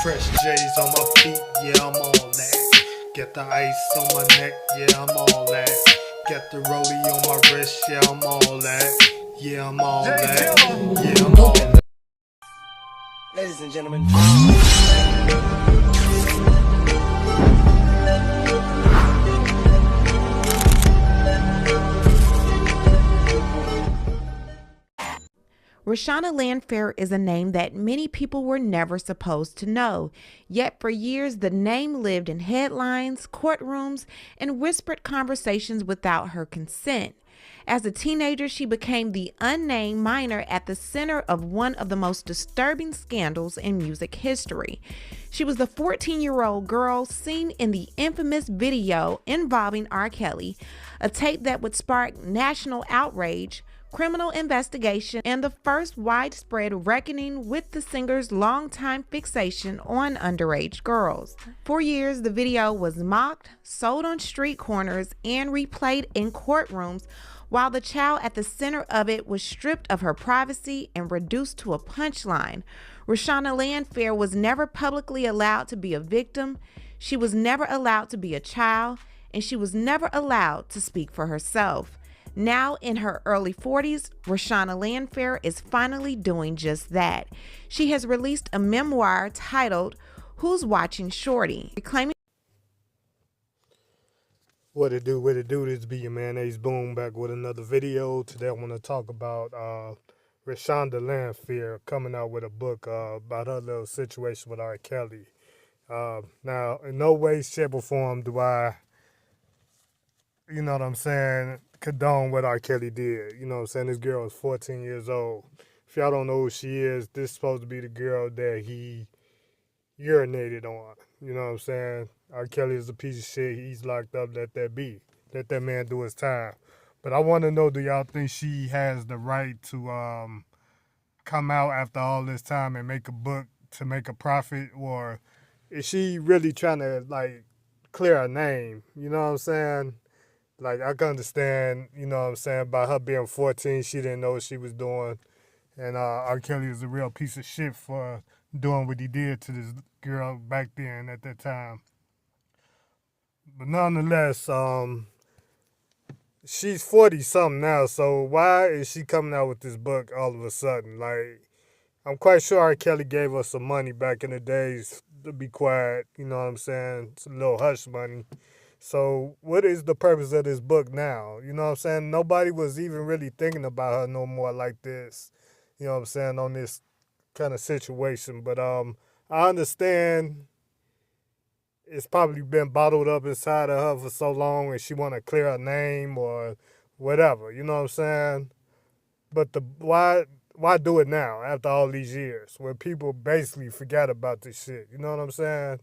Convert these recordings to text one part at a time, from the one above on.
Fresh J's on my feet, yeah, I'm all that. Get the ice on my neck, yeah, I'm all that. Get the rollie on my wrist, yeah, I'm all that. Yeah, I'm all that. Yeah, I'm all that. Ladies and gentlemen. Reshona Landfair is a name that many people were never supposed to know, yet for years the name lived in headlines, courtrooms, and whispered conversations without her consent. As a teenager, she became the unnamed minor at the center of one of the most disturbing scandals in music history. She was the 14-year-old girl seen in the infamous video involving Rkelly, a tape that would spark national outrage, criminal investigation, and the first widespread reckoning with the singer's longtime fixation on underage girls. For years, the video was mocked, sold on street corners, and replayed in courtrooms, while the child at the center of it was stripped of her privacy and reduced to a punchline. Reshona Landfair was never publicly allowed to be a victim, she was never allowed to be a child, and she was never allowed to speak for herself. Now in her early 40s, Reshona Landfair is finally doing just that. She has released a memoir titled Who's Watching Shorty? Reclaiming What it do, this be your man AceBoom back with another video. Today I want to talk about Reshona Landfair coming out with a book about her little situation with Rkelly. Now, in no way, shape, or form do I, you know what I'm saying, condone what Rkelly did. You know what I'm saying? This girl is 14 years old. If y'all don't know who she is, this is supposed to be the girl that he urinated on. You know what I'm saying? Rkelly is a piece of shit. He's locked up. Let that be. Let that man do his time. But I want to know, do y'all think she has the right to come out after all this time and make a book to make a profit? Or is she really trying to, like, clear her name? You know what I'm saying? Like, I can understand, you know what I'm saying, by her being 14, she didn't know what she was doing. And Rkelly is a real piece of shit for doing what he did to this girl back then at that time. But nonetheless, she's 40-something now, so why is she coming out with this book all of a sudden? Like, I'm quite sure Rkelly gave us some money back in the days to be quiet, you know what I'm saying? It's a little hush money. So what is the purpose of this book now? You know what I'm saying? Nobody was even really thinking about her no more like this, you know what I'm saying, on this kind of situation. But I understand it's probably been bottled up inside of her for so long and she want to clear her name or whatever, you know what I'm saying? But why do it now after all these years when people basically forgot about this shit? You know what I'm saying?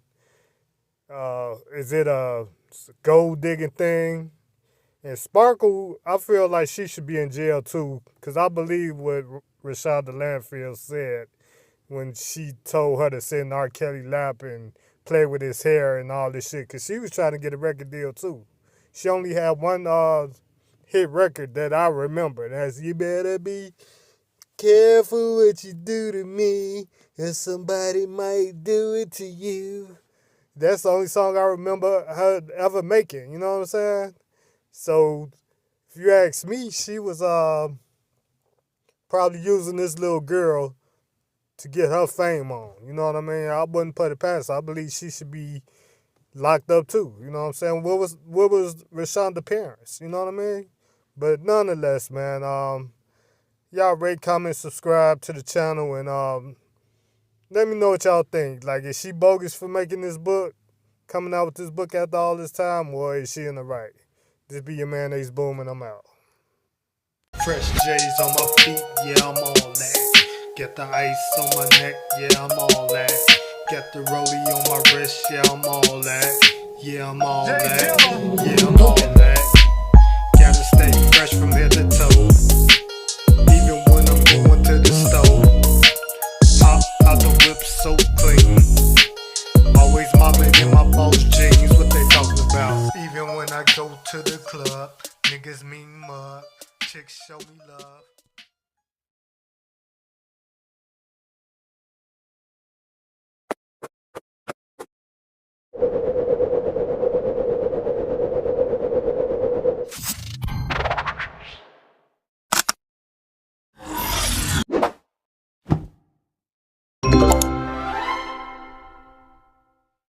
Is it a gold digging thing? And Sparkle, I feel like she should be in jail too, because I believe what Reshona Landfair said when she told her to sit in Rkelly's lap and play with his hair and all this shit, because she was trying to get a record deal too. She only had one hit record that I remember. That's "You Better Be Careful What You Do to Me, or Somebody Might Do It to You." That's the only song I remember her ever making, you know what I'm saying? So, if you ask me, she was probably using this little girl to get her fame on, you know what I mean? I wouldn't put it past her. I believe she should be locked up too, you know what I'm saying? What was Reshona's parents, you know what I mean? But nonetheless, man, y'all rate, comment, subscribe to the channel, and let me know what y'all think. Like, is she bogus for making this book, coming out with this book after all this time, or is she in the right? This be your man AceBoom, and I'm out. Fresh J's on my feet, yeah, I'm all that. Get the ice on my neck, yeah, I'm all that. Get the rollie on my wrist, yeah, I'm all that. Yeah, I'm all that. Yeah, I'm all that. Gotta stay fresh from head to toe, even when I'm going to the store. Hop out the whip so